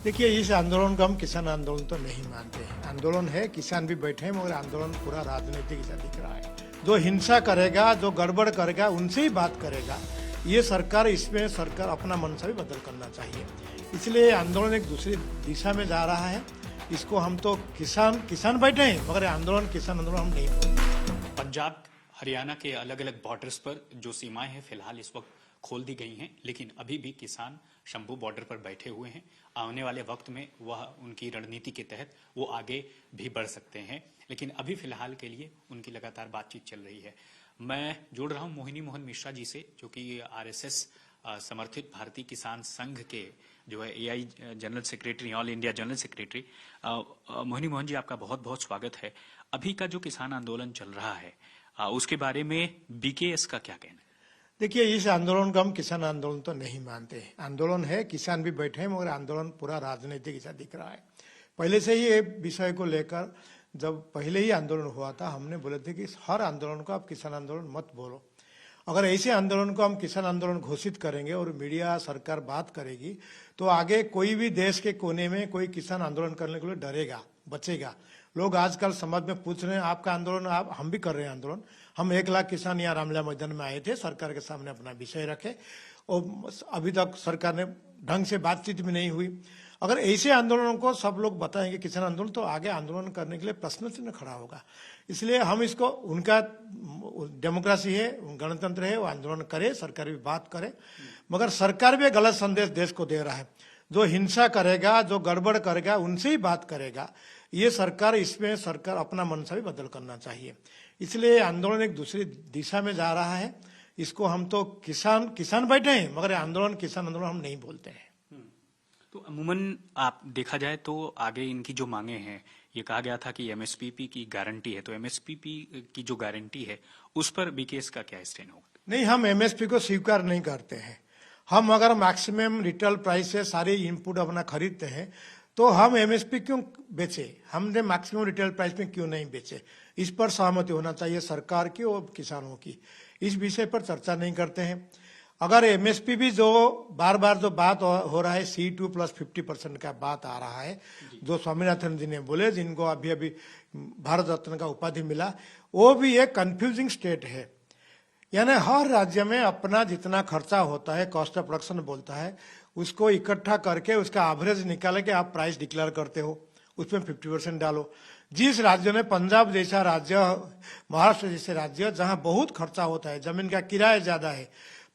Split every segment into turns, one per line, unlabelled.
देखिए, इस आंदोलन को हम किसान आंदोलन तो नहीं मानते हैं। आंदोलन है, किसान भी बैठे हैं, मगर आंदोलन पूरा राजनीतिक सा दिख रहा है। जो हिंसा करेगा, जो गड़बड़ करेगा, उनसे ही बात करेगा। ये सरकार, इसमें सरकार अपना मनसा भी बदल करना चाहिए। इसलिए आंदोलन एक दूसरी दिशा में जा रहा है। इसको हम तो किसान बैठे हैं, मगर आंदोलन किसान आंदोलन हम नहीं बोलते।
पंजाब हरियाणा के अलग अलग बॉर्डर्स पर जो सीमाएं हैं फिलहाल इस वक्त खोल दी गई हैं, लेकिन अभी भी किसान शंभू बॉर्डर पर बैठे हुए हैं। आने वाले वक्त में वह उनकी रणनीति के तहत वो आगे भी बढ़ सकते हैं, लेकिन अभी फिलहाल के लिए उनकी लगातार बातचीत चल रही है। मैं जोड़ रहा हूं मोहिनी मोहन मिश्रा जी से, जो कि आरएसएस समर्थित भारतीय किसान संघ के जो है AI general secretary, all India general secretary. Mohini Mohan ji, आपका बहुत बहुत स्वागत है। अभी का जो किसान आंदोलन चल रहा है उसके बारे में बीकेएस का क्या कहना है?
देखिए, इस आंदोलन को हम किसान आंदोलन तो नहीं मानते हैं। आंदोलन है, किसान भी बैठे हैं, मगर आंदोलन पूरा राजनीतिक सा दिख रहा है। पहले से ही ये विषय को लेकर जब पहले ही आंदोलन हुआ था, हमने बोले थे कि हर आंदोलन को आप किसान आंदोलन मत बोलो। अगर ऐसे आंदोलन को हम किसान आंदोलन घोषित करेंगे और मीडिया सरकार बात करेगी, तो आगे कोई भी देश के कोने में कोई किसान आंदोलन करने के लिए डरेगा, बचेगा। लोग आजकल समाज में पूछ रहे हैं, आपका आंदोलन, आप हम भी कर रहे हैं आंदोलन। हम 1 लाख किसान यहाँ रामलीला मैदान में आए थे, सरकार के सामने अपना विषय रखे, और अभी तक सरकार ने ढंग से बातचीत भी नहीं हुई। अगर ऐसे आंदोलनों को सब लोग बताएंगे किसान आंदोलन, तो आगे आंदोलन करने के लिए प्रश्न चिन्ह खड़ा होगा। इसलिए हम इसको, उनका डेमोक्रेसी है, गणतंत्र है, वो आंदोलन करे, सरकार भी बात करे, मगर सरकार भी गलत संदेश देश को दे रहा है। जो हिंसा करेगा, जो गड़बड़ करेगा, उनसे ही बात करेगा। ये सरकार, इसमें सरकार अपना मनसा भी बदल करना चाहिए। इसलिए आंदोलन एक दूसरी दिशा में जा रहा है। इसको हम तो किसान बैठे हैं, मगर आंदोलन किसान आंदोलन हम नहीं बोलते हैं।
तो अमूमन आप देखा जाए तो आगे इनकी जो मांगे हैं, ये कहा गया था कि एमएसपी की गारंटी है, तो एमएसपी की जो गारंटी है उस पर बीकेएस का क्या स्टैंड होगा?
नहीं, हम एमएसपी को स्वीकार नहीं करते हैं। हम अगर मैक्सिमम रिटेल प्राइस से सारे इनपुट अपना खरीदते हैं, तो हम एमएसपी क्यों बेचे? हमने मैक्सिमम रिटेल प्राइस में क्यों नहीं बेचे? इस पर सहमति होना चाहिए सरकार की और किसानों की। इस विषय पर चर्चा नहीं करते हैं। अगर एमएसपी भी जो बार बार जो बात हो रहा है, C2 + 50% का बात आ रहा है, जो स्वामीनाथन जी ने बोले, जिनको अभी अभी भारत रत्न का उपाधि मिला, वो भी एक कंफ्यूजिंग स्टेट है। यानी हर राज्य में अपना जितना खर्चा होता है, कॉस्ट ऑफ प्रोडक्शन बोलता है, उसको इकट्ठा करके उसका एवरेज निकाल के आप प्राइस डिक्लेयर करते हो, उसमें 50% डालो। जिस राज्य में, पंजाब जैसा राज्य, महाराष्ट्र जैसे राज्य, जहां बहुत खर्चा होता है, जमीन का किराया ज्यादा है,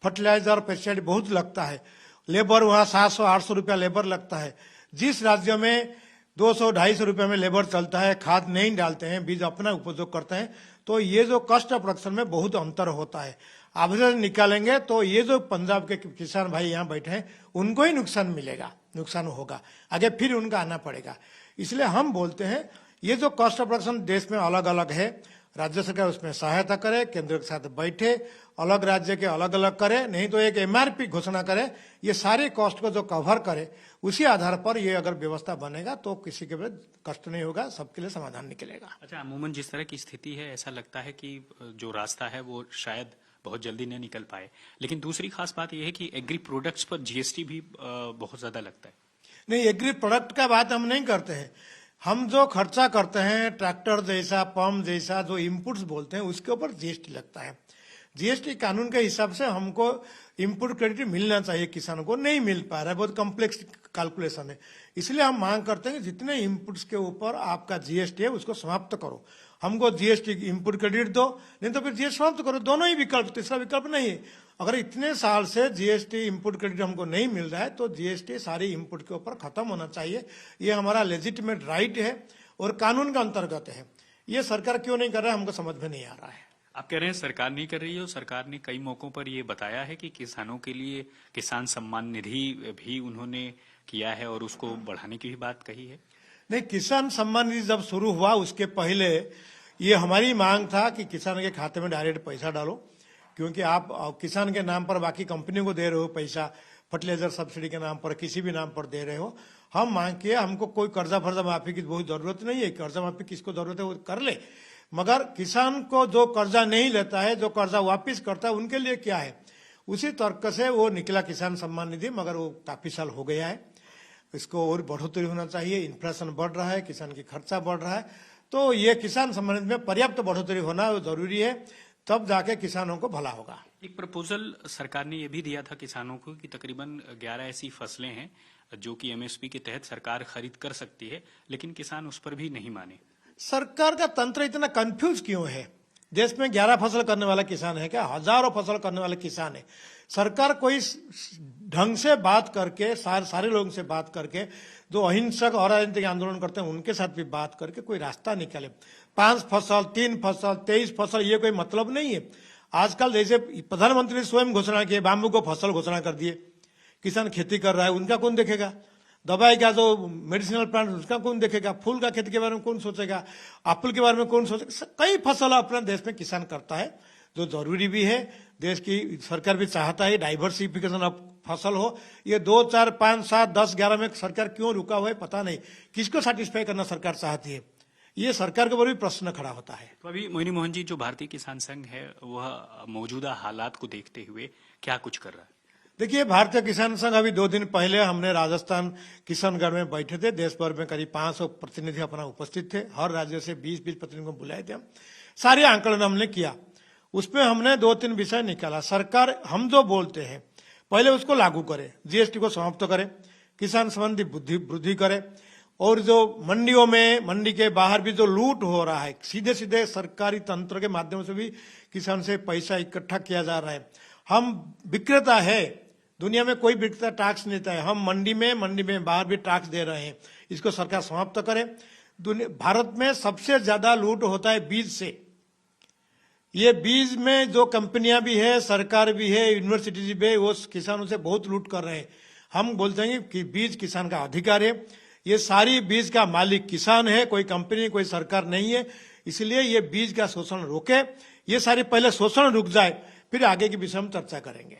फर्टिलाइजर पेस्टिसाइड बहुत लगता है, लेबर वहां 700-800 रुपया लेबर लगता है। जिस राज्य में 200-250 रुपये में लेबर चलता है, खाद नहीं डालते हैं, बीज अपना उपयोग करते हैं, तो ये जो कॉस्ट ऑफ प्रोडक्शन में बहुत अंतर होता है। एवरेज निकालेंगे तो ये जो पंजाब के किसान भाई यहाँ बैठे हैं, उनको ही नुकसान मिलेगा, नुकसान होगा, आगे फिर उनका आना पड़ेगा। इसलिए हम बोलते हैं, ये जो कॉस्ट ऑफ प्रोडक्शन देश में अलग अलग है, राज्य सरकार उसमें सहायता करे, केंद्र के साथ बैठे, अलग राज्य के अलग अलग करे, नहीं तो एक एमआरपी घोषणा करे, ये सारे कॉस्ट को जो कवर करे, उसी आधार पर ये अगर व्यवस्था बनेगा तो किसी के लिए कष्ट नहीं होगा, सबके लिए समाधान निकलेगा।
अच्छा, अमूमन जिस तरह की स्थिति है, ऐसा लगता है कि जो रास्ता है वो शायद बहुत जल्दी नहीं निकल पाए। लेकिन दूसरी खास बात यह है कि एग्री प्रोडक्ट्स पर जीएसटी भी बहुत ज्यादा लगता है।
नहीं, एग्री प्रोडक्ट का बात हम नहीं करते हैं। हम जो खर्चा करते हैं, ट्रैक्टर जैसा, पंप जैसा, जो इनपुट्स बोलते हैं, उसके ऊपर जीएसटी लगता है। जीएसटी कानून के हिसाब से हमको इनपुट क्रेडिट मिलना चाहिए, किसानों को नहीं मिल पा रहा है, बहुत कॉम्प्लेक्स कैलकुलेशन है। इसलिए हम मांग करते हैं कि जितने इनपुट्स के ऊपर आपका जीएसटी है उसको समाप्त करो। हमको जीएसटी इनपुट क्रेडिट दो, नहीं तो फिर जीएसटी समाप्त करो। दोनों ही विकल्प, तीसरा विकल्प नहीं है। अगर इतने साल से जीएसटी इनपुट क्रेडिट हमको नहीं मिल रहा है, तो जीएसटी सारी इनपुट के ऊपर खत्म होना चाहिए। ये हमारा लेजिटिमेट राइट है और कानून का अंतर्गत है। ये सरकार क्यों नहीं कर रहा है, हमको समझ में नहीं आ रहा है।
आप कह रहे हैं सरकार नहीं कर रही है, और सरकार ने कई मौकों पर ये बताया है कि किसानों के लिए किसान सम्मान निधि भी उन्होंने किया है और उसको बढ़ाने की भी बात कही है।
नहीं, किसान सम्मान निधि जब शुरू हुआ उसके पहले ये हमारी मांग था कि किसान के खाते में डायरेक्ट पैसा डालो, क्योंकि आप किसान के नाम पर बाकी कंपनियों को दे रहे हो पैसा, फर्टिलाइजर सब्सिडी के नाम पर, किसी भी नाम पर दे रहे हो। हम मांग किए, हमको कोई कर्जा फर्जा माफी की बहुत जरूरत नहीं है। कर्जा माफी किसको जरूरत है वो कर ले, मगर किसान को जो कर्जा नहीं लेता है, जो कर्जा वापिस करता है, उनके लिए क्या है, उसी तर्क से वो निकला किसान सम्मान निधि, मगर वो काफी साल हो गया है। इसको और बढ़ोतरी होना चाहिए। इन्फ्लेशन बढ़ रहा है, किसान की खर्चा बढ़ रहा है, तो ये किसान संबंध में पर्याप्त बढ़ोतरी होना जरूरी है, तब जाके किसानों को भला होगा।
एक प्रपोजल सरकार ने यह भी दिया था किसानों को कि तकरीबन 11 ऐसी फसलें हैं जो कि एमएसपी के तहत सरकार खरीद कर सकती है, लेकिन किसान उस पर भी नहीं माने।
सरकार का तंत्र इतना कंफ्यूज क्यों है? देश में 11 फसल करने वाला किसान है क्या? हजारों फसल करने वाले किसान है। सरकार कोई ढंग से बात करके, सारे लोगों से बात करके, जो अहिंसक और राजनीतिक आंदोलन करते हैं उनके साथ भी बात करके कोई रास्ता निकाले। 5 फसल, 3 फसल, 23 फसल, ये कोई मतलब नहीं है। आजकल जैसे प्रधानमंत्री ने स्वयं घोषणा की, बाम्बू को फसल घोषणा कर दिए, किसान खेती कर रहा है, उनका कौन देखेगा? दवाई का जो मेडिसिनल प्लांट, उसका कौन देखेगा? फूल का खेती के बारे में कौन सोचेगा? एप्पल के बारे में कौन सोचेगा? कई फसल अपना देश में किसान करता है, जो जरूरी भी है। देश की सरकार भी चाहता है डाइवर्सिफिकेशन ऑफ फसल हो। ये 2, 4, 5, 7, 10, 11 में सरकार क्यों रुका हुआ है पता नहीं। किसको सेटिस्फाई करना सरकार चाहती है, ये सरकार के ऊपर भी प्रश्न खड़ा होता है।
तो अभी मोहिनी मोहन जी, जो भारतीय किसान संघ है वह मौजूदा हालात को देखते हुए क्या कुछ कर रहा है?
देखिए, भारतीय किसान संघ अभी 2 दिन पहले हमने राजस्थान किशनगढ़ में बैठे थे। देश भर में करीब 500 प्रतिनिधि अपना उपस्थित थे। हर राज्य से 20-20 प्रतिनिधियों को बुलाए थे हम। सारे आंकलन हमने किया, उसमें हमने 2-3 विषय निकाला। सरकार हम जो बोलते हैं पहले उसको लागू करे, जीएसटी को समाप्त करे, किसान संबंधी वृद्धि करे, और जो मंडियों में, मंडी के बाहर भी जो लूट हो रहा है, सीधे सीधे सरकारी तंत्र के माध्यम से भी किसान से पैसा इकट्ठा किया जा रहा है। हम विक्रेता है, दुनिया में कोई विक्रेता टैक्स नहीं देता है, हम मंडी में बाहर भी टैक्स दे रहे हैं। इसको सरकार समाप्त करे। भारत में सबसे ज्यादा लूट होता है बीज से। ये बीज में जो कंपनियां भी है, सरकार भी है, यूनिवर्सिटी भी है, वो किसानों से बहुत लूट कर रहे हैं। हम बोलते हैं कि बीज किसान का अधिकार है। ये सारी बीज का मालिक किसान है, कोई कंपनी, कोई सरकार नहीं है। इसलिए ये बीज का शोषण रोके। ये सारी पहले शोषण रुक जाए, फिर आगे की विषय हम चर्चा करेंगे।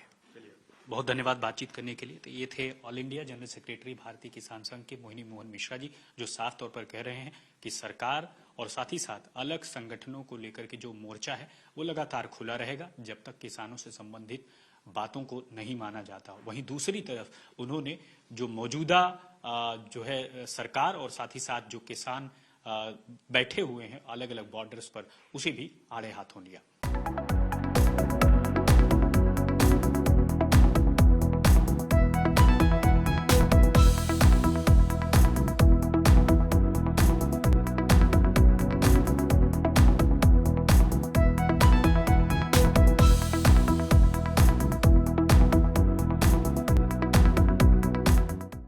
बहुत धन्यवाद बातचीत करने के लिए। तो ये थे ऑल इंडिया जनरल सेक्रेटरी भारतीय किसान संघ के मोहिनी मोहन मिश्रा जी, जो साफ तौर पर कह रहे हैं कि सरकार और साथ ही साथ अलग संगठनों को लेकर के जो मोर्चा है वो लगातार खुला रहेगा जब तक किसानों से संबंधित बातों को नहीं माना जाता। वहीं दूसरी तरफ उन्होंने जो मौजूदा जो है सरकार और साथ ही साथ जो किसान बैठे हुए हैं अलग अलग बॉर्डर्स पर, उसे भी आड़े हाथों लिया।